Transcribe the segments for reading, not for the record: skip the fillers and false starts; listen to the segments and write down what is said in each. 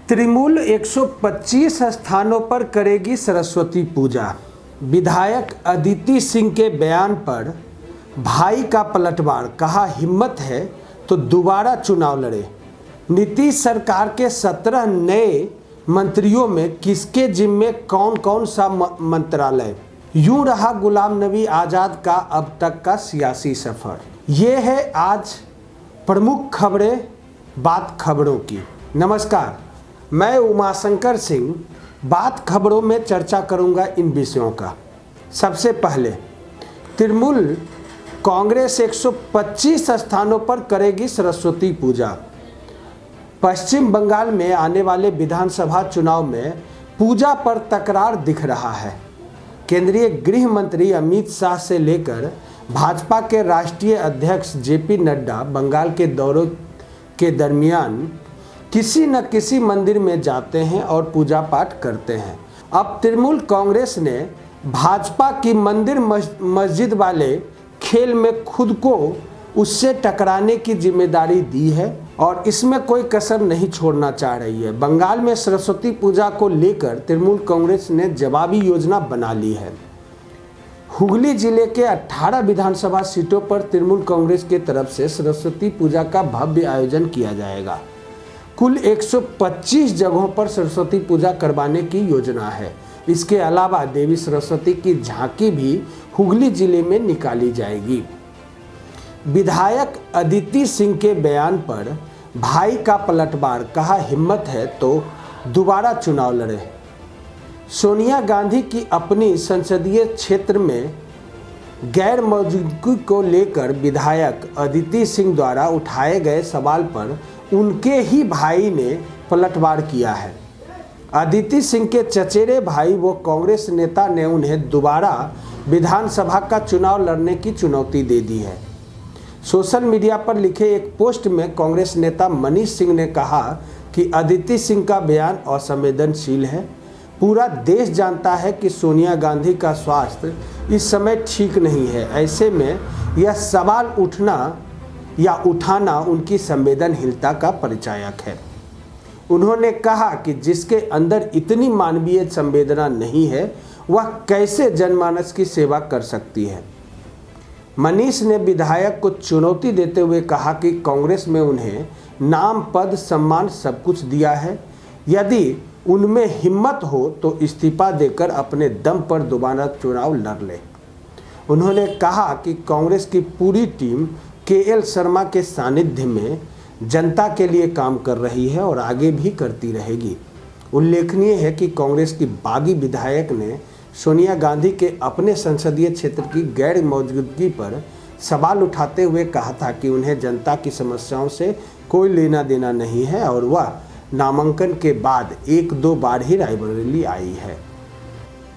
तृणमूल 125 स्थानों पर करेगी सरस्वती पूजा। विधायक अदिति सिंह के बयान पर भाई का पलटवार, कहा हिम्मत है तो दोबारा चुनाव लड़े। नीतीश सरकार के 17 नए मंत्रियों में किसके जिम्मे कौन कौन सा मंत्रालय। यूं रहा गुलाम नबी आज़ाद का अब तक का सियासी सफर। ये है आज प्रमुख खबरें, बात खबरों की। नमस्कार, मैं उमाशंकर सिंह बात खबरों में चर्चा करूंगा इन विषयों का। सबसे पहले, तृणमूल कांग्रेस 125 स्थानों पर करेगी सरस्वती पूजा। पश्चिम बंगाल में आने वाले विधानसभा चुनाव में पूजा पर तकरार दिख रहा है। केंद्रीय गृह मंत्री अमित शाह से लेकर भाजपा के राष्ट्रीय अध्यक्ष जेपी नड्डा बंगाल के दौरे के दरमियान किसी न किसी मंदिर में जाते हैं और पूजा पाठ करते हैं। अब तृणमूल कांग्रेस ने भाजपा की मंदिर मस्जिद वाले खेल में खुद को उससे टकराने की जिम्मेदारी दी है और इसमें कोई कसर नहीं छोड़ना चाह रही है। बंगाल में सरस्वती पूजा को लेकर तृणमूल कांग्रेस ने जवाबी योजना बना ली है। हुगली जिले के 18 विधानसभा सीटों पर तृणमूल कांग्रेस की तरफ से सरस्वती पूजा का भव्य आयोजन किया जाएगा। कुल 125 जगहों पर सरस्वती पूजा करवाने की योजना है। इसके अलावा देवी सरस्वती की झांकी भी हुगली जिले में निकाली जाएगी। विधायक अदिति सिंह के बयान पर भाई का पलटवार, कहा हिम्मत है तो दोबारा चुनाव लड़े। सोनिया गांधी की अपनी संसदीय क्षेत्र में गैर मौजूदगी को लेकर विधायक अदिति सिंह द्वारा उठाए गए सवाल पर उनके ही भाई ने पलटवार किया है। अदिति सिंह के चचेरे भाई व कांग्रेस नेता ने उन्हें दोबारा विधानसभा का चुनाव लड़ने की चुनौती दे दी है। सोशल मीडिया पर लिखे एक पोस्ट में कांग्रेस नेता मनीष सिंह ने कहा कि अदिति सिंह का बयान असंवेदनशील है। पूरा देश जानता है कि सोनिया गांधी का स्वास्थ्य इस समय ठीक नहीं है। ऐसे में यह सवाल उठाना उनकी संवेदनहीनता का परिचायक है। उन्होंने कहा कि जिसके अंदर इतनी मानवीय संवेदना नहीं है वह कैसे जनमानस की सेवा कर सकती है। मनीष ने विधायक को चुनौती देते हुए कहा कि कांग्रेस में उन्हें नाम, पद, सम्मान सब कुछ दिया है। यदि उनमें हिम्मत हो तो इस्तीफा देकर अपने दम पर दोबारा चुनाव लड़ ले। उन्होंने कहा कि कांग्रेस की पूरी टीम KL शर्मा के सानिध्य में जनता के लिए काम कर रही है और आगे भी करती रहेगी। उल्लेखनीय है कि कांग्रेस की बागी विधायक ने सोनिया गांधी के अपने संसदीय क्षेत्र की गैर मौजूदगी पर सवाल उठाते हुए कहा था कि उन्हें जनता की समस्याओं से कोई लेना देना नहीं है और वह नामांकन के बाद 1-2 बार ही रायबरेली आई है।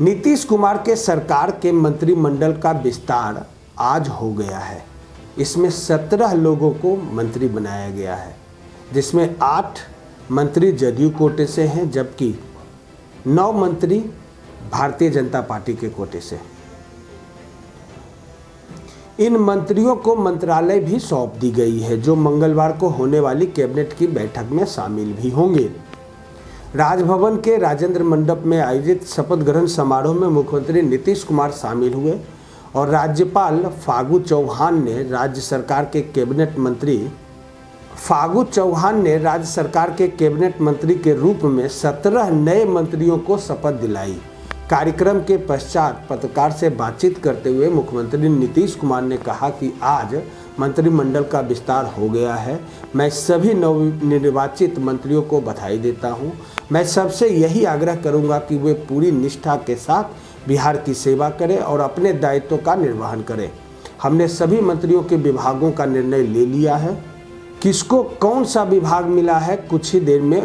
नीतीश कुमार के सरकार के मंत्रिमंडल का विस्तार आज हो गया है। इसमें 17 लोगों को मंत्री बनाया गया है, जिसमें 8 मंत्री जदयू कोटे से हैं जबकि 9 मंत्री भारतीय जनता पार्टी के कोटे से। इन मंत्रियों को मंत्रालय भी सौंप दी गई है जो मंगलवार को होने वाली कैबिनेट की बैठक में शामिल भी होंगे। राजभवन के राजेंद्र मंडप में आयोजित शपथ ग्रहण समारोह में मुख्यमंत्री नीतीश कुमार शामिल हुए और राज्यपाल फागू चौहान ने राज्य सरकार के कैबिनेट मंत्री के रूप में 17 नए मंत्रियों को शपथ दिलाई। कार्यक्रम के पश्चात पत्रकार से बातचीत करते हुए मुख्यमंत्री नीतीश कुमार ने कहा कि आज मंत्रिमंडल का विस्तार हो गया है। मैं सभी नवनिर्वाचित मंत्रियों को बधाई देता हूं। मैं सबसे यही आग्रह करूंगा कि वे पूरी निष्ठा के साथ बिहार की सेवा करें और अपने दायित्व का निर्वहन करें। हमने सभी मंत्रियों के विभागों का निर्णय ले लिया है। किसको कौन सा विभाग मिला है कुछ ही देर में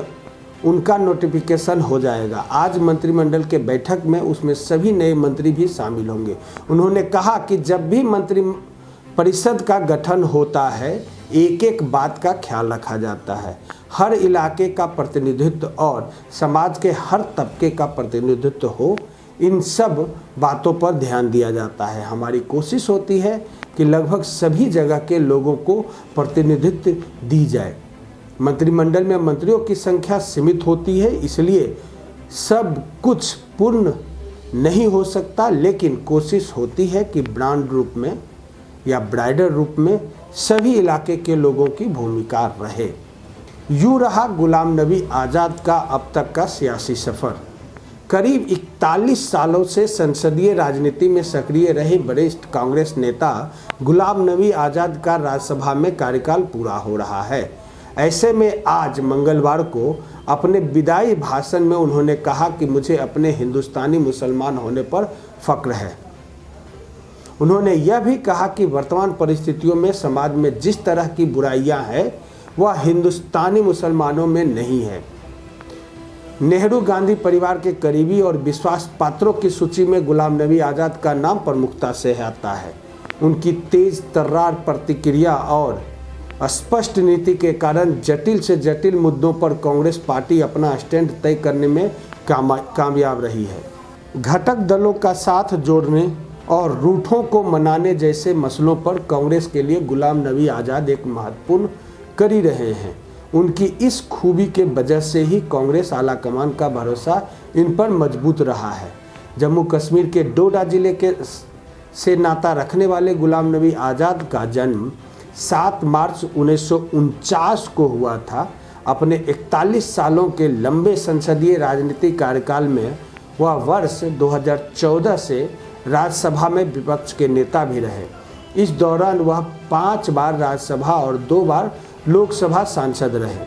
उनका नोटिफिकेशन हो जाएगा। आज मंत्रिमंडल के बैठक में उसमें सभी नए मंत्री भी शामिल होंगे। उन्होंने कहा कि जब भी मंत्री परिषद का गठन होता है एक एक बात का ख्याल रखा जाता है। हर इलाके का प्रतिनिधित्व और समाज के हर तबके का प्रतिनिधित्व हो, इन सब बातों पर ध्यान दिया जाता है। हमारी कोशिश होती है कि लगभग सभी जगह के लोगों को प्रतिनिधित्व दी जाए। मंत्रिमंडल में मंत्रियों की संख्या सीमित होती है, इसलिए सब कुछ पूर्ण नहीं हो सकता, लेकिन कोशिश होती है कि ब्रांड रूप में या ब्राइडर रूप में सभी इलाके के लोगों की भूमिका रहे। यूँ रहा गुलाम नबी आज़ाद का अब तक का सियासी सफ़र। करीब 41 सालों से संसदीय राजनीति में सक्रिय रहे वरिष्ठ कांग्रेस नेता गुलाम नबी आज़ाद का राज्यसभा में कार्यकाल पूरा हो रहा है। ऐसे में आज मंगलवार को अपने विदाई भाषण में उन्होंने कहा कि मुझे अपने हिंदुस्तानी मुसलमान होने पर फक्र है। उन्होंने यह भी कहा कि वर्तमान परिस्थितियों में समाज में जिस तरह की बुराइयां हैं वह हिंदुस्तानी मुसलमानों में नहीं है। नेहरू गांधी परिवार के करीबी और विश्वास पात्रों की सूची में गुलाम नबी आज़ाद का नाम प्रमुखता से आता है। उनकी तेज तर्रार प्रतिक्रिया और स्पष्ट नीति के कारण जटिल से जटिल मुद्दों पर कांग्रेस पार्टी अपना स्टैंड तय करने में कामयाब रही है। घटक दलों का साथ जोड़ने और रूठों को मनाने जैसे मसलों पर कांग्रेस के लिए गुलाम नबी आज़ाद एक महत्वपूर्ण कड़ी रहे हैं। उनकी इस खूबी के वजह से ही कांग्रेस आलाकमान का भरोसा इन पर मजबूत रहा है। जम्मू कश्मीर के डोडा जिले के से नाता रखने वाले गुलाम नबी आज़ाद का जन्म 7 मार्च 1949 को हुआ था। अपने 41 सालों के लंबे संसदीय राजनीतिक कार्यकाल में वह वर्ष 2014 से राज्यसभा में विपक्ष के नेता भी रहे। इस दौरान वह 5 बार राज्यसभा और 2 बार लोकसभा सांसद रहे।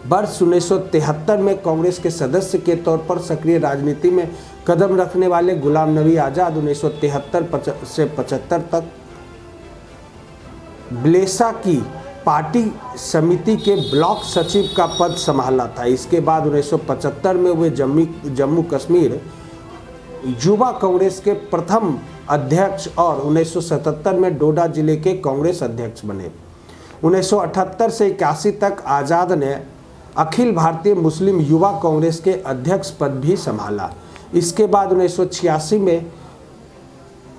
वर्ष 1973 में कांग्रेस के सदस्य के तौर पर सक्रिय राजनीति में कदम रखने वाले गुलाम नबी आज़ाद 1973 से 75 तक ब्लेसा की पार्टी समिति के ब्लॉक सचिव का पद संभाला था। इसके बाद 1975 में वे जम्मू कश्मीर युवा कांग्रेस के प्रथम अध्यक्ष और 1977 में डोडा जिले के कांग्रेस अध्यक्ष बने। 1978 से 81 तक आज़ाद ने अखिल भारतीय मुस्लिम युवा कांग्रेस के अध्यक्ष पद भी संभाला। इसके बाद 1986 में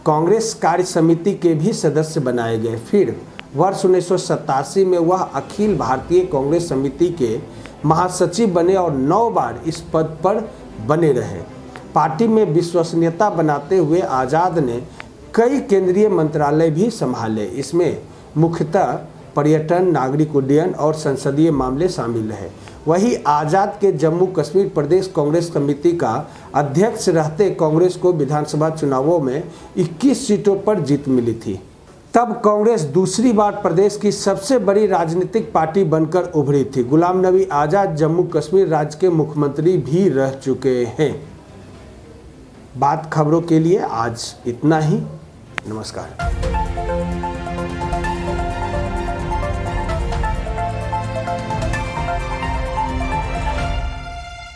कांग्रेस कार्य समिति के भी सदस्य बनाए गए। फिर वर्ष 1987 में वह अखिल भारतीय कांग्रेस समिति के महासचिव बने और 9 बार इस पद पर बने रहे। पार्टी में विश्वसनीयता बनाते हुए आज़ाद ने कई केंद्रीय मंत्रालय भी संभाले। इसमें मुख्यतः पर्यटन, नागरिक उड्डयन और संसदीय मामले शामिल हैं। वही आज़ाद के जम्मू कश्मीर प्रदेश कांग्रेस कमेटी का अध्यक्ष रहते कांग्रेस को विधानसभा चुनावों में 21 सीटों पर जीत मिली थी। तब कांग्रेस दूसरी बार प्रदेश की सबसे बड़ी राजनीतिक पार्टी बनकर उभरी थी। गुलाम नबी आज़ाद जम्मू कश्मीर राज्य के मुख्यमंत्री भी रह चुके हैं। बात खबरों के लिए आज इतना ही। नमस्कार।